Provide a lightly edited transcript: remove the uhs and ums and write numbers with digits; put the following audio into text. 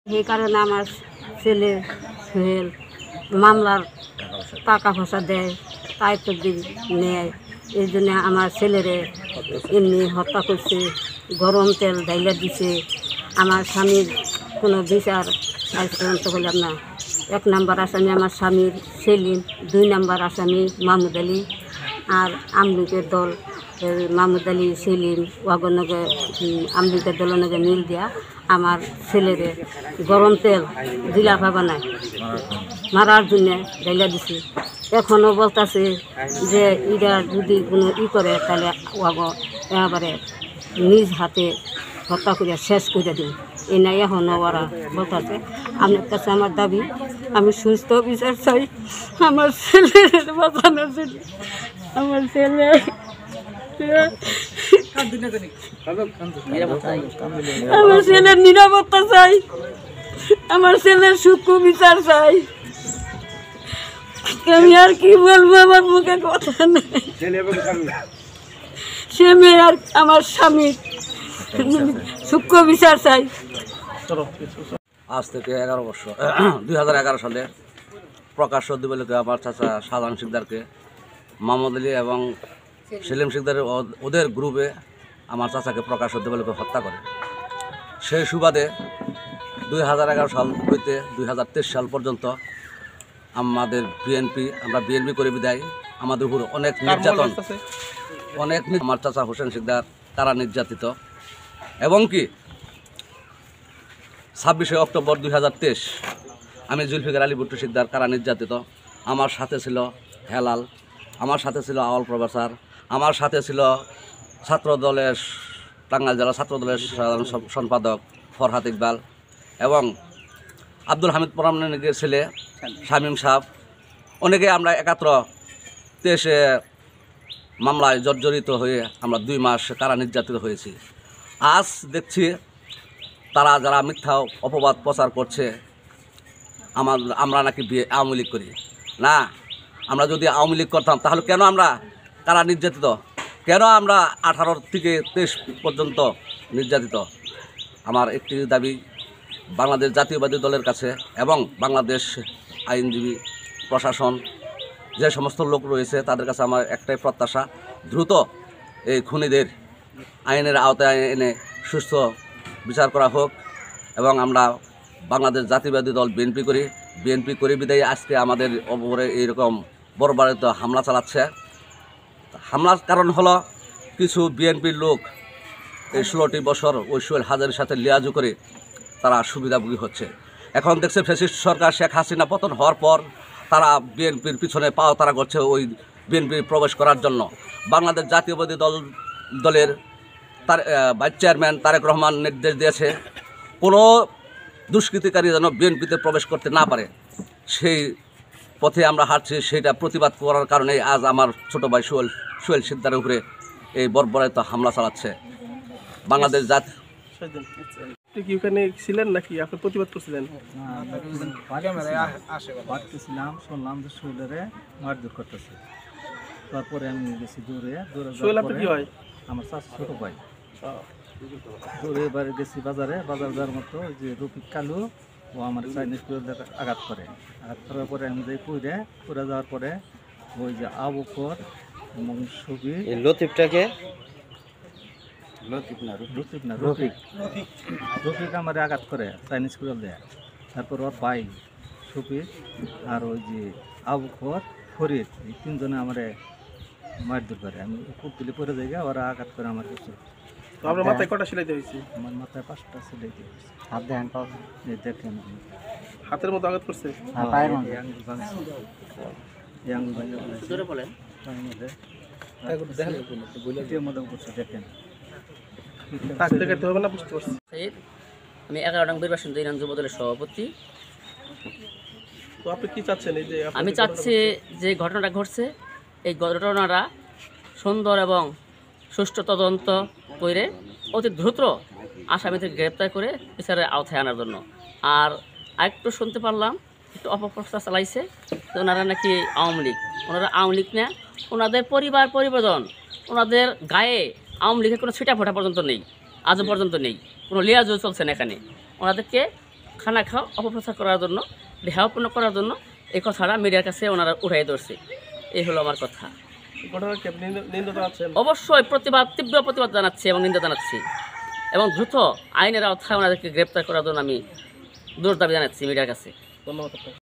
এই কারণে আমার ছেলে সোহেল মামলার টাকা পয়সা দেয়, দায়িত্ব নেয়। এই জন্য আমার ছেলেরে এমনি হত্যা করছে, গরম তেল ঢাইলা দিছে। আমার স্বামীর কোনো বিচার আজ পর্যন্ত বললাম না। 1 নম্বর আসামি আমার স্বামীর সেলিম, 2 নম্বর আসামি মাহমুদ আলী। আর আমলিগের দল মাহমুদ আলী সেলিম ওয়াগনগে আমলিগের দলনগে মিল দিয়া আমার ছেলেরে গরম তেল জিলাপা বানায় মারার জন্য ঢাইলা দিছে। এখনও বলতেছে যে এরা যদি কোনো করে তাহলে এবারে নিজ হাতে হত্যা করে শেষ করে দিন। এই নাই এখনও ওরা বলতেছে। আপনার কাছে আমার দাবি, আমি সুস্থ বিচার চাই আমার ছেলের বাঁচানোর জন্য। আমার ছেলে আমার ছেলের নিরাপত্তা চাই, আমার ছেলের সূক্ষ্ম বিচার চাই। আমি আর কি বলবো, আমার মুখে কথা নেই। সে মেয়ে আর আমার স্বামী সূক্ষ্ম বিচার চাই। আজ থেকে 11 বছর 2011 সালে প্রকাশ্য দিবালোকে আমার চাচা শাহজাহান শিকদারকে মাহমুদ আলী এবং সেলিম শিকদারের ওদের গ্রুপে আমার চাচাকে প্রকাশ্য দিবালোকে হত্যা করে। সেই সুবাদে 2011 সাল হইতে 2023 সাল পর্যন্ত আমাদের আমরা বিএনপি করে বিদায় আমাদের উপর অনেক নির্যাতন, আমার চাচা হোসেন শিকদার তারা নির্যাতিত। এবং কি 26শে অক্টোবর 2023 আমি জুলফিকার আলী ভুট্টো শিকদার কারা নির্যাতিত। আমার সাথে ছিল হেলাল, আমার সাথে ছিল আওয়াল প্রফেসর, আমার সাথে ছিল ছাত্রদলের টাঙ্গাইল জেলা ছাত্রদলের সাধারণ সম্পাদক ফরহাদ ইকবাল এবং আব্দুল হামিদ পরামনিকের ছেলে শামীম সাহ। অনেকে আমরা 23 মামলায় জর্জরিত হয়ে আমরা 2 মাস কারা নির্যাতিত হয়েছি। আজ দেখছি তারা যারা মিথ্যা অপবাদ প্রচার করছে আমরা নাকি আওয়ামী লীগ করি। না, আমরা যদি আওয়ামী লীগ করতাম তাহলে কেন আমরা কারা নির্যাতিত, কেন আমরা 18 থেকে 23 পর্যন্ত নির্যাতিত। আমার একটি দাবি বাংলাদেশ জাতীয়বাদী দলের কাছে এবং বাংলাদেশ আইনজীবী প্রশাসন যে সমস্ত লোক রয়েছে তাদের কাছে আমার একটাই প্রত্যাশা, দ্রুত এই খুনিদের আইনের আওতায় এনে সুস্থ বিচার করা হোক। এবং আমরা বাংলাদেশ জাতীয়বাদী দল বিএনপি করি বিদায়ী আজকে আমাদের উপরে এইরকম বর্বরিত হামলা চালাচ্ছে। হামলার কারণ হলো কিছু বিএনপির লোক এই 16টি বছর ওই সোহেল হাজারের সাথে লিয়াজু করে তারা সুবিধাভোগী হচ্ছে। এখন দেখছে ফ্যাসিস্ট সরকার শেখ হাসিনা পতন হওয়ার পর তারা বিএনপির পিছনে পাও তারা করছে ওই বিএনপি প্রবেশ করার জন্য। বাংলাদেশ জাতীয়বাদী দলের ভাইস চেয়ারম্যান তারেক রহমান নির্দেশ দিয়েছে কোনো দুষ্কৃতিকারী যেন বিএনপিতে প্রবেশ করতে না পারে। সেই পথে আমরা হাঁটছি, সেইটা প্রতিবাদ করার কারণে আজ আমার ছোটো ভাই সোহেল শিকদারের উপরে এই বর্বরিত হামলা চালাচ্ছে বাংলাদেশ জাতীয়। কি ওখানে ছিলেন নাকি আপনি প্রতিবাদ করছিলেন? শুনলাম যে সোহেলরে মারধর করতেছে। তারপরে আমি গেছি দৌড়ে সোহেল আপনি কি হয়? আমার ছোট ভাই। দৌড়ে এবারে গেছি বাজার যাওয়ার মতো যে রফিক কালু ও আমার চাইনিজ করে আঘাত করার পরে আমি যাই পুরে যাওয়ার পরে ওই যে আবুকর এবং ছবি লতিফটাকে রফিক আমার আঘাত করে চাইনিজ কুড়াল দেয়। তারপর ওর ভাই শফিক আর ওই যে আবুকর ফরিদ এই 3 জনে আমার মারধর করে। আমি খুব দিলে পরে যাই ওরা আঘাত করে আমার কিছু। আপনার মাথায় কটা সেলাইতে হয়েছে? আমার মাথায় 5টা সেলাইতে হয়েছে। হাত দেখেন দেখেন হাতের মতো আঘাত করছে? দেখেন আমি 11 নং নির্বাচন ইউনিয়ন যুব দলের সভাপতি। তো আপনি কি চাচ্ছেন? এই যে আমি চাচ্ছি যে ঘটনাটা ঘটছে এই ঘটনাটা সুন্দর এবং সুষ্ঠু তদন্ত করে অতি দ্রুত আসামিদের গ্রেপ্তার করে বিচারের আওতায় আনার জন্য। আর আরেকটু শুনতে পারলাম একটু অপপ্রচার চালাইছে যে ওনারা নাকি আওয়ামী লীগ। ওনারা আওয়ামী লীগ না, ওনাদের পরিবর্তন, ওনাদের গায়ে আওয়ামী লীগের কোনো ছিটা ফোটা পর্যন্ত নেই, আজও পর্যন্ত নেই, কোনো লিয়াজও চলছে না এখানে। ওনাদেরকে খানা খাওয়া অপপ্রচার করার জন্য, দেহাপন্ন করার জন্য এই কথাটা মিডিয়ার কাছে ওনারা উঠাই ধরছে। এই হলো আমার কথা। ঘটনা কি আপনি নিন্দা জানাচ্ছেন? অবশ্যই তীব্র প্রতিবাদ জানাচ্ছি এবং নিন্দা জানাচ্ছি, এবং দ্রুত আইনের আওতায় ওনাদেরকে গ্রেপ্তার করার জন্য আমি জোর দাবি জানাচ্ছি মিডিয়ার কাছে। ধন্যবাদ আপনাকে।